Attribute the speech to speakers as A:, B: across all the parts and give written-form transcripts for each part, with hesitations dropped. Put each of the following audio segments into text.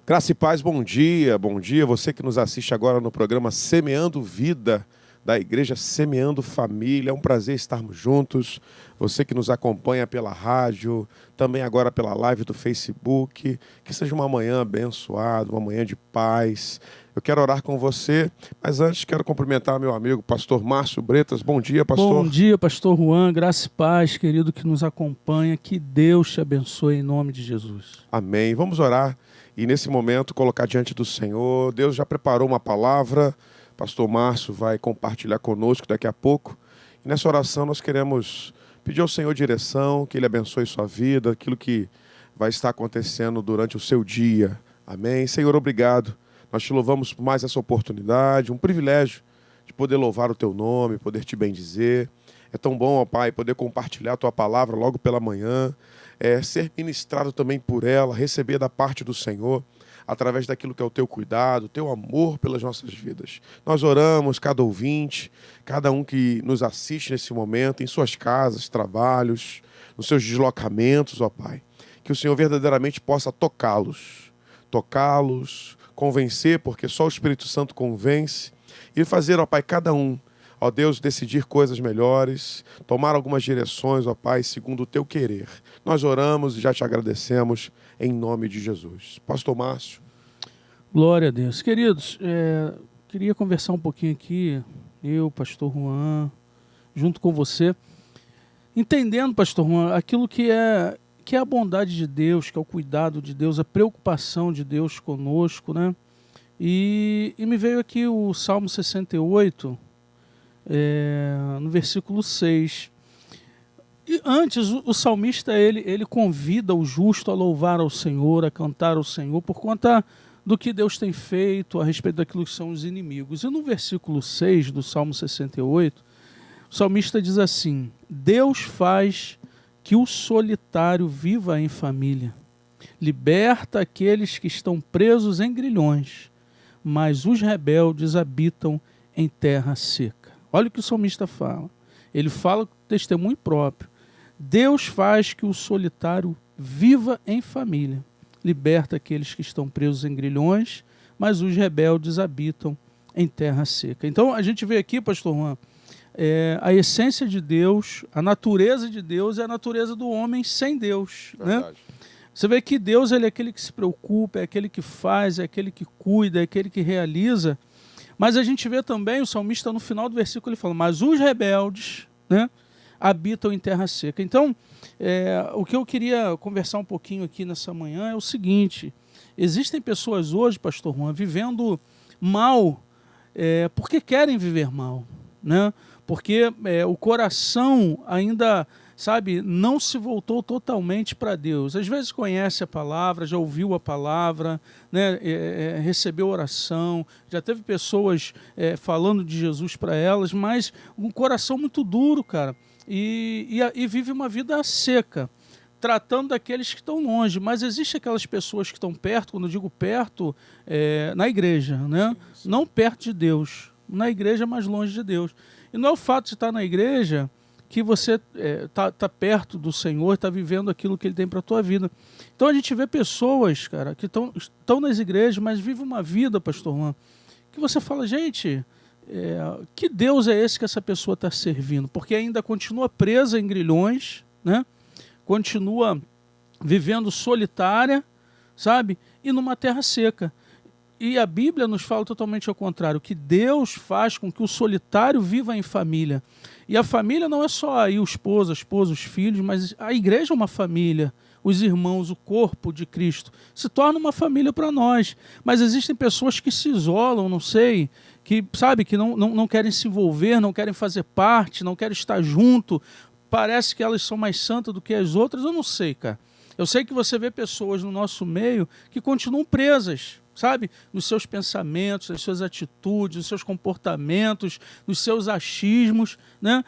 A: Graça e paz, bom dia, você que nos assiste agora no programa Semeando Vida, da Igreja Semeando Família. É um prazer estarmos juntos. Você que nos acompanha pela rádio, também agora pela live do Facebook. Que seja uma manhã abençoada, uma manhã de paz. Eu quero orar com você, mas antes quero cumprimentar meu amigo pastor Márcio Bretas. Bom dia, pastor.
B: Bom dia, pastor Juan. Graça e paz, querido que nos acompanha. Que Deus te abençoe em nome de Jesus.
A: Amém. Vamos orar e nesse momento colocar diante do Senhor. Deus já preparou uma palavra. Pastor Márcio vai compartilhar conosco daqui a pouco. E nessa oração nós queremos pedir ao Senhor direção, que Ele abençoe sua vida, aquilo que vai estar acontecendo durante o seu dia. Amém. Senhor, obrigado. Nós te louvamos por mais essa oportunidade, um privilégio de poder louvar o teu nome, poder te bendizer. É tão bom, ó Pai, poder compartilhar a tua palavra logo pela manhã, ser ministrado também por ela, receber da parte do Senhor, através daquilo que é o teu cuidado, o teu amor pelas nossas vidas. Nós oramos, cada ouvinte, cada um que nos assiste nesse momento, em suas casas, trabalhos, nos seus deslocamentos, ó Pai, que o Senhor verdadeiramente possa tocá-los, convencer, porque só o Espírito Santo convence, e fazer, ó Pai, cada um, ó Deus, decidir coisas melhores, tomar algumas direções, ó Pai, segundo o teu querer. Nós oramos e já te agradecemos em nome de Jesus. Pastor Márcio.
B: Glória a Deus. Queridos, queria conversar um pouquinho aqui, eu, pastor Juan, junto com você, entendendo, pastor Juan, aquilo que é a bondade de Deus, que é o cuidado de Deus, a preocupação de Deus conosco, né? E me veio aqui o Salmo 68, no versículo 6. E antes, o salmista, ele convida o justo a louvar ao Senhor, a cantar ao Senhor, por conta do que Deus tem feito a respeito daquilo que são os inimigos. E no versículo 6 do Salmo 68, o salmista diz assim: Deus faz que o solitário viva em família, liberta aqueles que estão presos em grilhões, mas os rebeldes habitam em terra seca. Olha o que o salmista fala. Ele fala com testemunho próprio. Deus faz que o solitário viva em família, liberta aqueles que estão presos em grilhões, mas os rebeldes habitam em terra seca. Então a gente vê aqui, pastor Juan, a essência de Deus, a natureza de Deus é a natureza do homem sem Deus. Né? Você vê que Deus ele é aquele que se preocupa, é aquele que faz, é aquele que cuida, é aquele que realiza. Mas a gente vê também, o salmista no final do versículo ele fala, mas os rebeldes, né, habitam em terra seca. Então, o que eu queria conversar um pouquinho aqui nessa manhã é o seguinte: existem pessoas hoje, pastor Juan, vivendo mal porque querem viver mal, né? Porque o coração ainda, sabe, não se voltou totalmente para Deus. Às vezes conhece a palavra, já ouviu a palavra, né, recebeu oração, já teve pessoas falando de Jesus para elas, mas um coração muito duro, cara, e vive uma vida seca, tratando daqueles que estão longe. Mas existem aquelas pessoas que estão perto, quando eu digo perto, na igreja, né? Sim. Não perto de Deus, na igreja, mas longe de Deus. E não é o fato de estar na igreja que você tá perto do Senhor, está vivendo aquilo que Ele tem para a tua vida. Então a gente vê pessoas, cara, que estão nas igrejas, mas vivem uma vida, pastor Juan, que você fala, gente, que Deus é esse que essa pessoa está servindo? Porque ainda continua presa em grilhões, né? Continua vivendo solitária, sabe? E numa terra seca. E a Bíblia nos fala totalmente ao contrário, que Deus faz com que o solitário viva em família. E a família não é só aí o esposo, a esposa, os filhos, mas a igreja é uma família. Os irmãos, o corpo de Cristo, se torna uma família para nós. Mas existem pessoas que se isolam, não sei, que, sabe, que não querem se envolver, não querem fazer parte, não querem estar junto. Parece que elas são mais santas do que as outras, eu não sei, cara. Eu sei que você vê pessoas no nosso meio que continuam presas, sabe? Nos seus pensamentos, nas suas atitudes, nos seus comportamentos, nos seus achismos, né?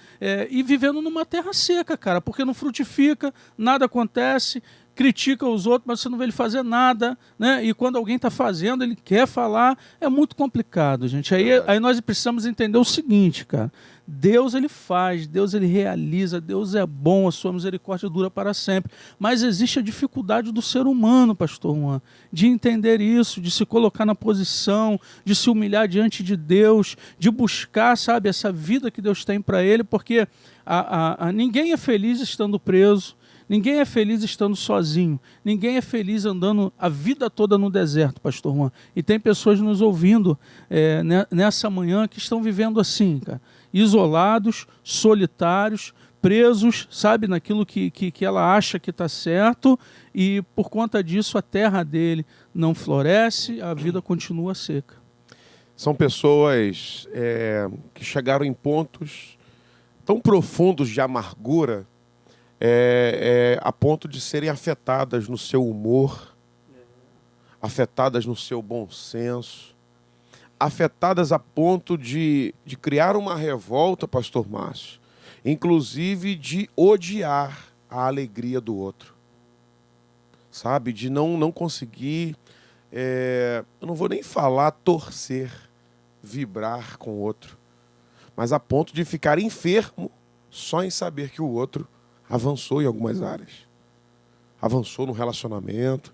B: E vivendo numa terra seca, cara, porque não frutifica, nada acontece, critica os outros, mas você não vê ele fazer nada, né? E quando alguém está fazendo, ele quer falar, é muito complicado, gente. Aí nós precisamos entender o seguinte, cara, Deus, ele faz, Deus, ele realiza, Deus é bom, a sua misericórdia dura para sempre. Mas existe a dificuldade do ser humano, pastor Juan, de entender isso, de se colocar na posição, de se humilhar diante de Deus, de buscar, sabe, essa vida que Deus tem para ele, porque ninguém é feliz estando preso, ninguém é feliz estando sozinho. Ninguém é feliz andando a vida toda no deserto, pastor Juan. E tem pessoas nos ouvindo nessa manhã que estão vivendo assim, cara. Isolados, solitários, presos, sabe, naquilo que ela acha que está certo. E por conta disso a terra dele não floresce, a vida continua seca.
A: São pessoas que chegaram em pontos tão profundos de amargura, a ponto de serem afetadas no seu humor, afetadas no seu bom senso, afetadas a ponto de criar uma revolta, pastor Márcio, inclusive de odiar a alegria do outro, sabe, de não conseguir, eu não vou nem falar torcer, vibrar com o outro, mas a ponto de ficar enfermo só em saber que o outro avançou em algumas áreas. Avançou no relacionamento.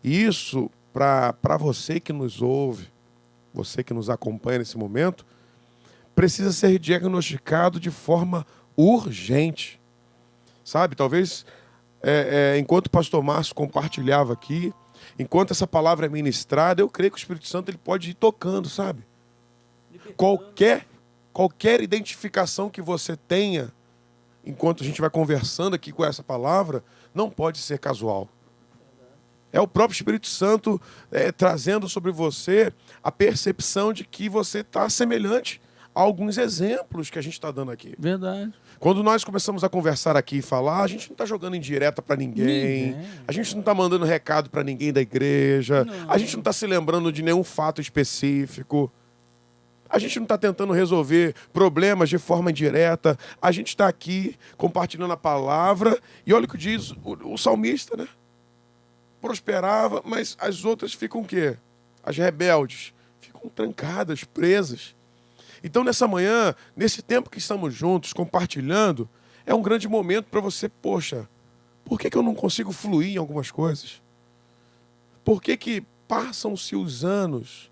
A: E isso, para você que nos ouve, você que nos acompanha nesse momento, precisa ser diagnosticado de forma urgente. Sabe, talvez, enquanto o pastor Márcio compartilhava aqui, enquanto essa palavra é ministrada, eu creio que o Espírito Santo ele pode ir tocando, sabe? Qualquer identificação que você tenha, enquanto a gente vai conversando aqui com essa palavra, não pode ser casual. É o próprio Espírito Santo trazendo sobre você a percepção de que você está semelhante a alguns exemplos que a gente está dando aqui.
B: Verdade.
A: Quando nós começamos a conversar aqui e falar, a gente não está jogando indireta para ninguém, a gente não está mandando recado para ninguém da igreja, a gente não está se lembrando de nenhum fato específico. A gente não está tentando resolver problemas de forma indireta. A gente está aqui compartilhando a palavra. E olha o que diz o salmista, né? Prosperava, mas as outras ficam o quê? As rebeldes ficam trancadas, presas. Então, nessa manhã, nesse tempo que estamos juntos, compartilhando, é um grande momento para você, poxa, por que eu não consigo fluir em algumas coisas? Por que passam-se os anos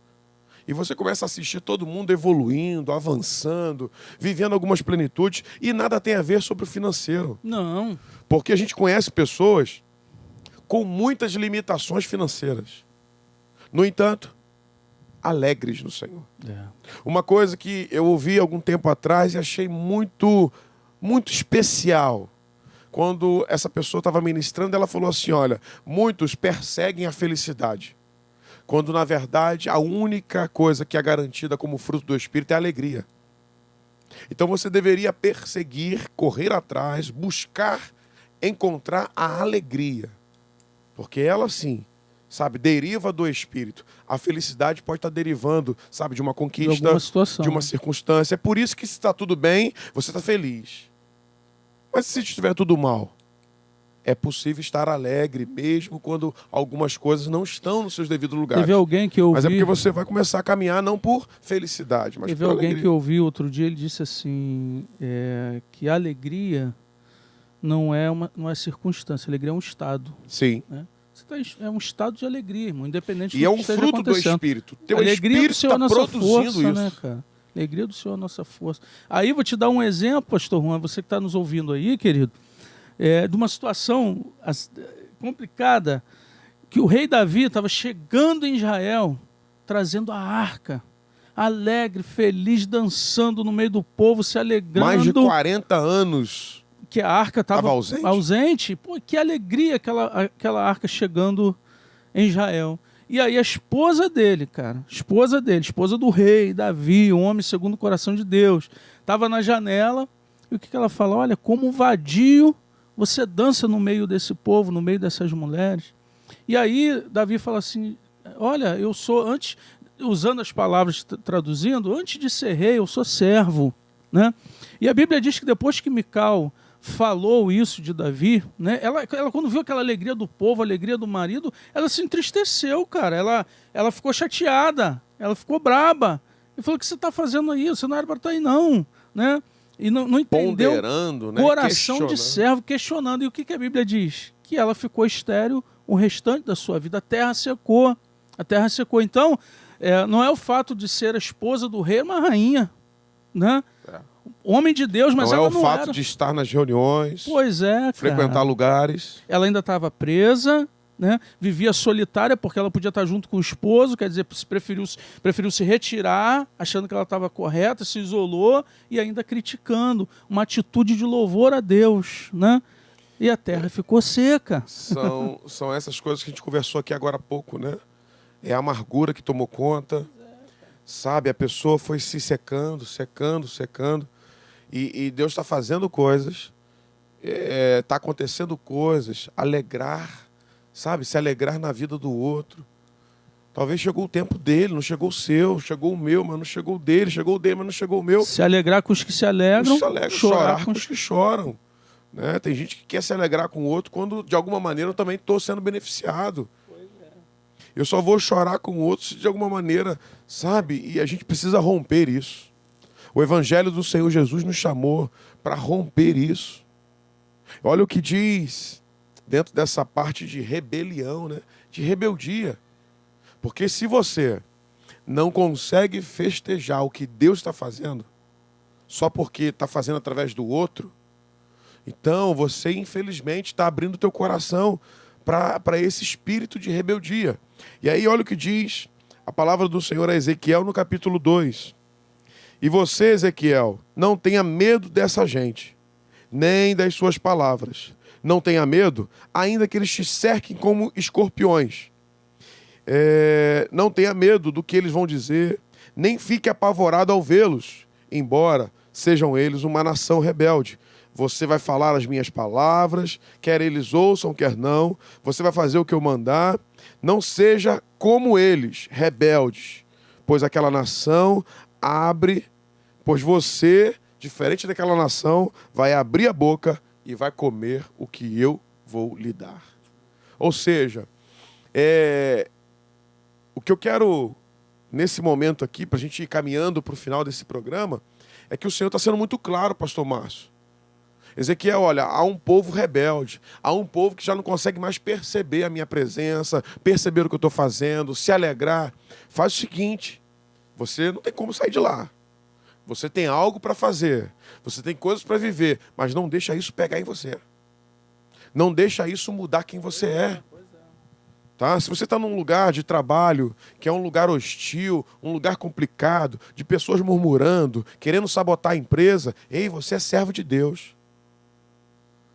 A: e você começa a assistir todo mundo evoluindo, avançando, vivendo algumas plenitudes, e nada tem a ver sobre o financeiro.
B: Não.
A: Porque a gente conhece pessoas com muitas limitações financeiras. No entanto, alegres no Senhor. Uma coisa que eu ouvi algum tempo atrás e achei muito, muito especial. Quando essa pessoa estava ministrando, ela falou assim, olha, muitos perseguem a felicidade, quando, na verdade, a única coisa que é garantida como fruto do Espírito é a alegria. Então você deveria perseguir, correr atrás, buscar, encontrar a alegria. Porque ela, sim, sabe, deriva do Espírito. A felicidade pode estar derivando, sabe, de uma conquista, de uma circunstância. É por isso que se está tudo bem, você está feliz. Mas se estiver tudo mal, é possível estar alegre, mesmo quando algumas coisas não estão nos seus devidos lugares.
B: Teve alguém que eu ouvi...
A: Mas é porque você vai começar a caminhar não por felicidade, mas por alegria.
B: Teve alguém que eu ouvi outro dia, ele disse assim, que a alegria não é circunstância, a alegria é um estado.
A: Sim.
B: Né? É um estado de alegria, irmão, independente
A: do
B: que
A: um fruto do Espírito.
B: Teu alegria do Senhor é nossa força,
A: isso.
B: Né, cara? Alegria do Senhor é nossa força. Aí vou te dar um exemplo, pastor Juan, você que está nos ouvindo aí, querido, de uma situação complicada, que o rei Davi estava chegando em Israel, trazendo a arca, alegre, feliz, dançando no meio do povo, se alegrando.
A: Mais de 40 anos
B: que a arca estava ausente. Pô, que alegria aquela arca chegando em Israel. E aí a esposa dele, cara, esposa do rei Davi, um homem segundo o coração de Deus, estava na janela, e o que ela fala? Olha, como vadio você dança no meio desse povo, no meio dessas mulheres. E aí Davi fala assim, olha, eu sou, usando as palavras, traduzindo, antes de ser rei, eu sou servo. Né? E a Bíblia diz que depois que Mical falou isso de Davi, né? Ela quando viu aquela alegria do povo, a alegria do marido, ela se entristeceu, cara. Ela ficou chateada, ela ficou braba. E falou, o que você está fazendo aí? Você não era para estar aí, não. né? E não entendeu.
A: Ponderando, né?
B: Coração de servo questionando. E o que a Bíblia diz? Que ela ficou estéril o restante da sua vida. A terra secou. A terra secou. Então, não é o fato de ser a esposa do rei, uma rainha, né? Homem de Deus, mas ela não era.
A: Não é o fato de estar nas reuniões.
B: Pois é, cara.
A: Frequentar lugares.
B: Ela ainda estava presa, né? Vivia solitária porque ela podia estar junto com o esposo, quer dizer, preferiu se retirar, achando que ela estava correta, se isolou e ainda criticando. Uma atitude de louvor a Deus, né? E a terra ficou seca.
A: São essas coisas que a gente conversou aqui agora há pouco, né? É a amargura que tomou conta. Sabe, a pessoa foi se secando. E Deus está fazendo coisas, está acontecendo coisas, alegrar, sabe? Se alegrar na vida do outro. Talvez chegou o tempo dele, não chegou o seu, chegou o meu, mas não chegou o dele, mas não chegou o meu.
B: Se alegrar com os que se alegram,
A: chorar com os que choram. Né? Tem gente que quer se alegrar com o outro quando, de alguma maneira, eu também estou sendo beneficiado. Eu só vou chorar com o outro se de alguma maneira, sabe? E a gente precisa romper isso. O Evangelho do Senhor Jesus nos chamou para romper isso. Olha o que diz dentro dessa parte de rebelião, né? De rebeldia. Porque se você não consegue festejar o que Deus está fazendo, só porque está fazendo através do outro, então você, infelizmente, está abrindo o teu coração para esse espírito de rebeldia. E aí olha o que diz a palavra do Senhor a Ezequiel no capítulo 2. E você, Ezequiel, não tenha medo dessa gente, nem das suas palavras. Não tenha medo, ainda que eles te cerquem como escorpiões. Não tenha medo do que eles vão dizer, nem fique apavorado ao vê-los, embora sejam eles uma nação rebelde. Você vai falar as minhas palavras, quer eles ouçam, quer não. Você vai fazer o que eu mandar. Não seja como eles, rebeldes, pois aquela nação pois você, diferente daquela nação, vai abrir a boca e vai comer o que eu vou lhe dar. Ou seja, o que eu quero, nesse momento aqui, para a gente ir caminhando para o final desse programa, é que o Senhor está sendo muito claro, pastor Márcio. Ezequiel, olha, há um povo rebelde, há um povo que já não consegue mais perceber a minha presença, perceber o que eu estou fazendo, se alegrar. Faz o seguinte, você não tem como sair de lá. Você tem algo para fazer, você tem coisas para viver, mas não deixa isso pegar em você. Não deixa isso mudar quem você é. Tá? Se você está num lugar de trabalho, que é um lugar hostil, um lugar complicado, de pessoas murmurando, querendo sabotar a empresa, ei, você é servo de Deus.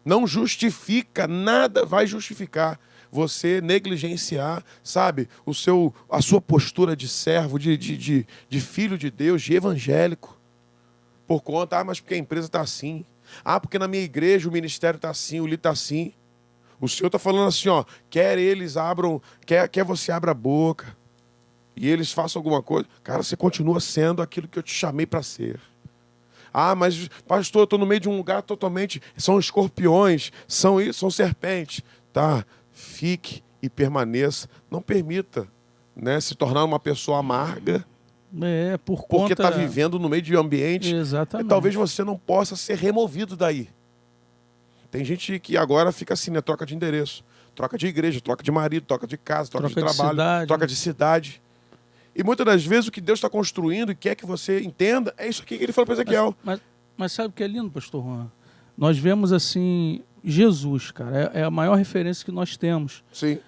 A: Não justifica, nada vai justificar você negligenciar, sabe, a sua postura de servo, de filho de Deus, de evangélico. Por conta, mas porque a empresa está assim. Porque na minha igreja o ministério está assim, o líder está assim. O Senhor está falando assim, ó, quer você abra a boca e eles façam alguma coisa. Cara, você continua sendo aquilo que eu te chamei para ser. Mas pastor, eu estou no meio de um lugar totalmente... São escorpiões, são serpentes. Tá, fique e permaneça. Não permita, né, se tornar uma pessoa amarga. Porque está vivendo no meio de um ambiente.
B: Exatamente.
A: Talvez você não possa ser removido daí. Tem gente que agora fica assim, né? Troca de endereço, troca de igreja, troca de marido, troca de casa, troca de trabalho, troca de cidade. E muitas das vezes o que Deus está construindo e quer que você entenda é isso aqui que ele falou para Ezequiel.
B: Mas sabe o que é lindo, pastor Juan? Nós vemos assim, Jesus, cara, é a maior referência que nós temos.
A: Sim.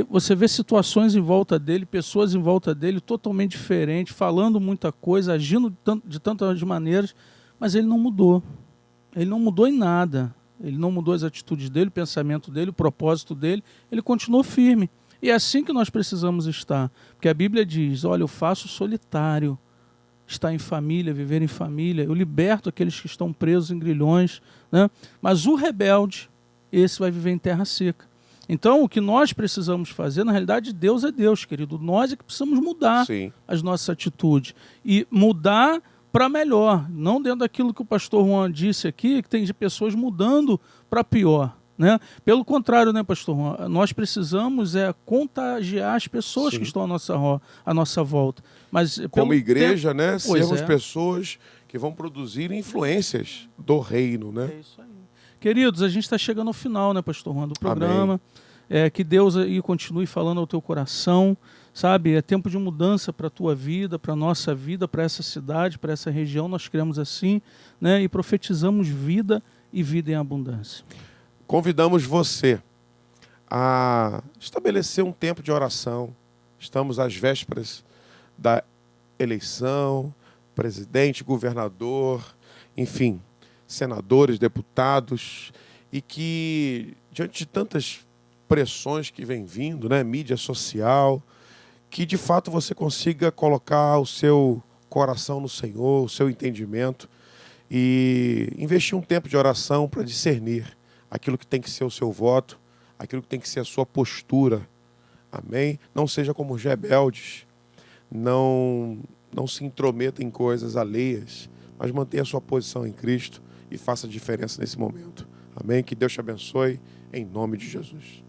B: Você vê situações em volta dele, pessoas em volta dele totalmente diferentes, falando muita coisa, agindo de tantas maneiras, mas ele não mudou. Ele não mudou em nada. Ele não mudou as atitudes dele, o pensamento dele, o propósito dele. Ele continuou firme. E é assim que nós precisamos estar. Porque a Bíblia diz, olha, eu faço solitário, estar em família, viver em família. Eu liberto aqueles que estão presos em grilhões. Né? Mas o rebelde, esse vai viver em terra seca. Então, o que nós precisamos fazer, na realidade, Deus é Deus, querido. Nós é que precisamos mudar as nossas atitudes. E mudar para melhor, não dentro daquilo que o pastor Juan disse aqui, que tem pessoas mudando para pior. Né? Pelo contrário, né, pastor Juan? Nós precisamos contagiar as pessoas que estão à nossa volta. Mas,
A: como igreja, né, sermos pessoas que vão produzir influências do reino, né?
B: É isso aí. Queridos, a gente está chegando ao final, né, pastor Juan, do programa. Que Deus aí continue falando ao teu coração, sabe? É tempo de mudança para a tua vida, para a nossa vida, para essa cidade, para essa região. Nós queremos assim, né? E profetizamos vida e vida em abundância.
A: Convidamos você a estabelecer um tempo de oração. Estamos às vésperas da eleição, presidente, governador, enfim, senadores, deputados, e que, diante de tantas pressões que vem vindo, né, mídia social, que de fato você consiga colocar o seu coração no Senhor, o seu entendimento, e investir um tempo de oração para discernir aquilo que tem que ser o seu voto, aquilo que tem que ser a sua postura. Amém? Não seja como os rebeldes, não se intrometa em coisas alheias, mas mantenha a sua posição em Cristo e faça a diferença nesse momento. Amém? Que Deus te abençoe, em nome de Jesus.